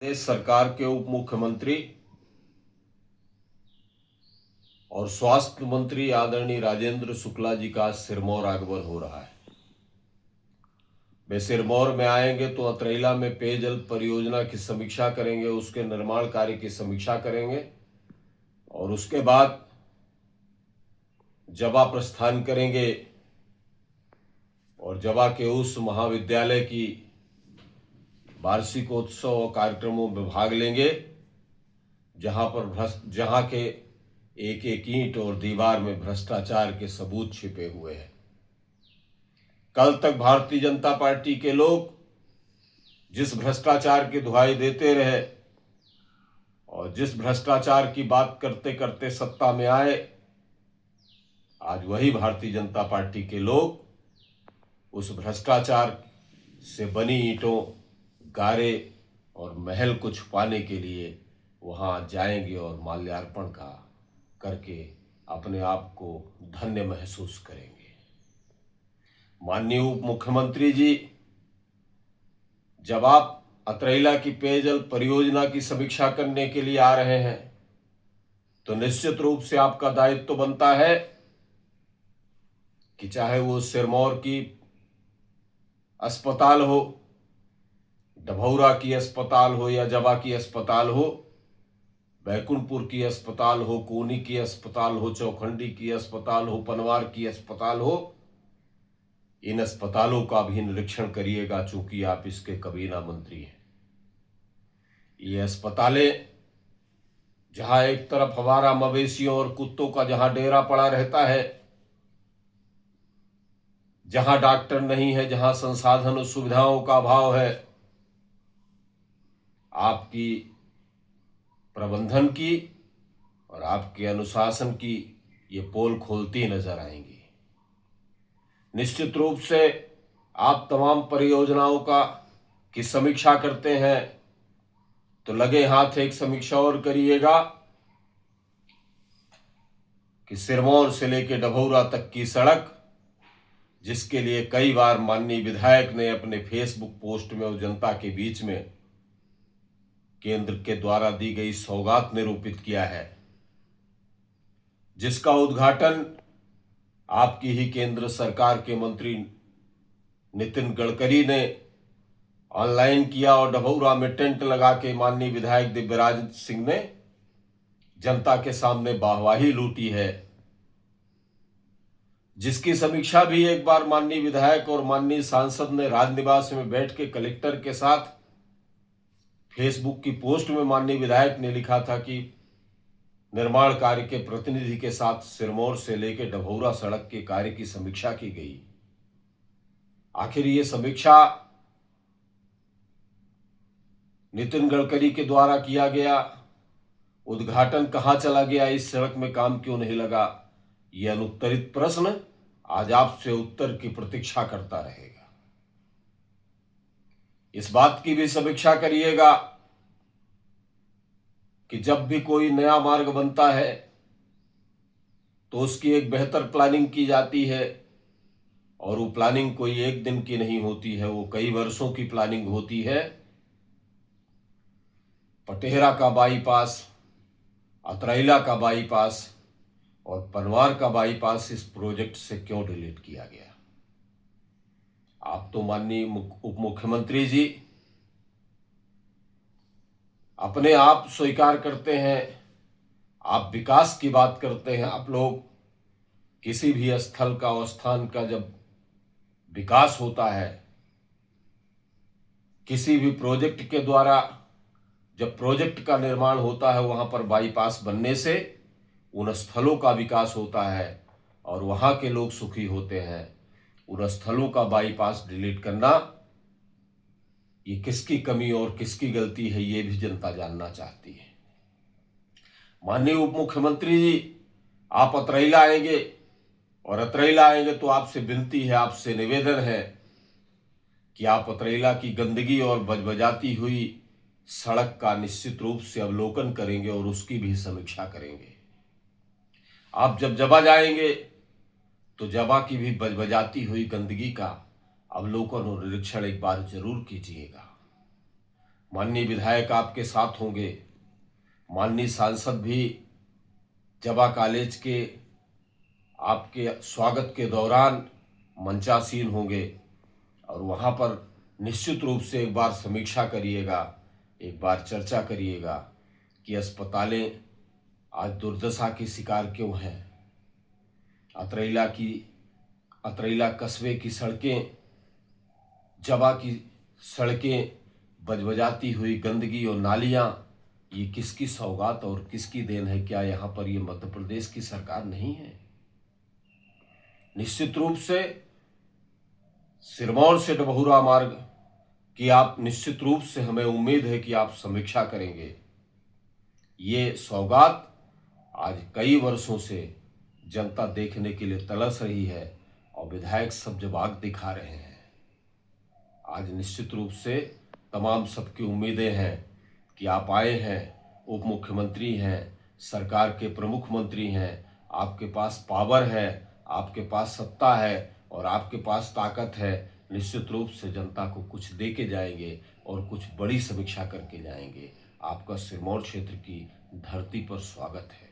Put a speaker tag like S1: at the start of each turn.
S1: प्रदेश सरकार के उप मुख्यमंत्री और स्वास्थ्य मंत्री आदरणीय राजेंद्र शुक्ला जी का आज सिरमौर आगमन हो रहा है। वे सिरमौर में आएंगे तो अतरैला में पेयजल परियोजना की समीक्षा करेंगे, उसके निर्माण कार्य की समीक्षा करेंगे और उसके बाद जबा प्रस्थान करेंगे और जबा के उस महाविद्यालय की वार्षिकोत्सव और कार्यक्रमों में भाग लेंगे जहां के एक एक ईंट और दीवार में भ्रष्टाचार के सबूत छिपे हुए हैं। कल तक भारतीय जनता पार्टी के लोग जिस भ्रष्टाचार की दुहाई देते रहे और जिस भ्रष्टाचार की बात करते करते सत्ता में आए, आज वही भारतीय जनता पार्टी के लोग उस भ्रष्टाचार से बनी ईंटों, गारे और महल को छुपाने के लिए वहां जाएंगे और माल्यार्पण का करके अपने आप को धन्य महसूस करेंगे। माननीय उप मुख्यमंत्री जी, जब आप अतरैला की पेयजल परियोजना की समीक्षा करने के लिए आ रहे हैं तो निश्चित रूप से आपका दायित्व तो बनता है कि चाहे वो सिरमौर की अस्पताल हो, डभौरा की अस्पताल हो या जबा की अस्पताल हो, बैकुंठपुर की अस्पताल हो, कोनी की अस्पताल हो, चौखंडी की अस्पताल हो, पनवार की अस्पताल हो, इन अस्पतालों का भी निरीक्षण करिएगा चूंकि आप इसके कबीना मंत्री हैं। ये अस्पतालें जहां एक तरफ हमारा मवेशियों और कुत्तों का जहां डेरा पड़ा रहता है, जहां डॉक्टर नहीं है, जहां संसाधन और सुविधाओं का अभाव है, आपकी प्रबंधन की और आपके अनुशासन की ये पोल खोलती नजर आएंगी। निश्चित रूप से आप तमाम परियोजनाओं की समीक्षा करते हैं तो लगे हाथ एक समीक्षा और करिएगा कि सिरमौर से लेकर डभौरा तक की सड़क, जिसके लिए कई बार माननीय विधायक ने अपने फेसबुक पोस्ट में और जनता के बीच में केंद्र के द्वारा दी गई सौगात निरूपित किया है, जिसका उद्घाटन आपकी ही केंद्र सरकार के मंत्री नितिन गडकरी ने ऑनलाइन किया और डभौरा में टेंट लगा के माननीय विधायक दिव्यराज सिंह ने जनता के सामने वाहवाही लूटी है, जिसकी समीक्षा भी एक बार माननीय विधायक और माननीय सांसद ने राजनिवास में बैठ के कलेक्टर के साथ फेसबुक की पोस्ट में माननीय विधायक ने लिखा था कि निर्माण कार्य के प्रतिनिधि के साथ सिरमौर से लेकर डभौरा सड़क के कार्य की समीक्षा की गई। आखिर ये समीक्षा नितिन गडकरी के द्वारा किया गया, उद्घाटन कहां चला गया, इस सड़क में काम क्यों नहीं लगा, यह अनुत्तरित प्रश्न आज आपसे उत्तर की प्रतीक्षा करता रहेगा। इस बात की भी समीक्षा करिएगा कि जब भी कोई नया मार्ग बनता है तो उसकी एक बेहतर प्लानिंग की जाती है और वो प्लानिंग कोई एक दिन की नहीं होती है, वो कई वर्षों की प्लानिंग होती है। पटेहरा का बाईपास, अतरैला का बाईपास और पनवार का बाईपास इस प्रोजेक्ट से क्यों डिलीट किया गया? आप तो माननीय उप मुख्यमंत्री जी अपने आप स्वीकार करते हैं, आप विकास की बात करते हैं। आप लोग किसी भी स्थल का और स्थान का जब विकास होता है, किसी भी प्रोजेक्ट के द्वारा जब प्रोजेक्ट का निर्माण होता है, वहां पर बाईपास बनने से उन स्थलों का विकास होता है और वहां के लोग सुखी होते हैं। उन स्थलों का बाईपास डिलीट करना, ये किसकी कमी और किसकी गलती है, ये भी जनता जानना चाहती है। माननीय उप मुख्यमंत्री जी, आप अतरैला आएंगे और अतरैला आएंगे तो आपसे विनती है, आपसे निवेदन है कि आप अतरैला की गंदगी और बजबजाती हुई सड़क का निश्चित रूप से अवलोकन करेंगे और उसकी भी समीक्षा करेंगे। आप जब जबा जाएंगे तो जबा की भी बजबजाती हुई गंदगी का अवलोकन और निरीक्षण एक बार जरूर कीजिएगा। माननीय विधायक आपके साथ होंगे, माननीय सांसद भी जबा कॉलेज के आपके स्वागत के दौरान मंचासीन होंगे और वहाँ पर निश्चित रूप से एक बार समीक्षा करिएगा, एक बार चर्चा करिएगा कि अस्पतालें आज दुर्दशा की शिकार क्यों हैं। अतरैला कस्बे की सड़कें, जबा की सड़कें, बजबजाती हुई गंदगी और नालियाँ, ये किसकी सौगात और किसकी देन है? क्या यहाँ पर ये मध्य प्रदेश की सरकार नहीं है? निश्चित रूप से सिरमौर से डभौरा मार्ग की आप निश्चित रूप से हमें उम्मीद है कि आप समीक्षा करेंगे। ये सौगात आज कई वर्षों से जनता देखने के लिए तरस रही है और विधायक सब जवाब दिखा रहे हैं। आज निश्चित रूप से तमाम सबकी उम्मीदें हैं कि आप आए हैं, उप मुख्यमंत्री हैं, सरकार के प्रमुख मंत्री हैं, आपके पास पावर है, आपके पास सत्ता है और आपके पास ताकत है। निश्चित रूप से जनता को कुछ दे के जाएंगे और कुछ बड़ी समीक्षा करके जाएंगे। आपका सिरमौर क्षेत्र की धरती पर स्वागत है।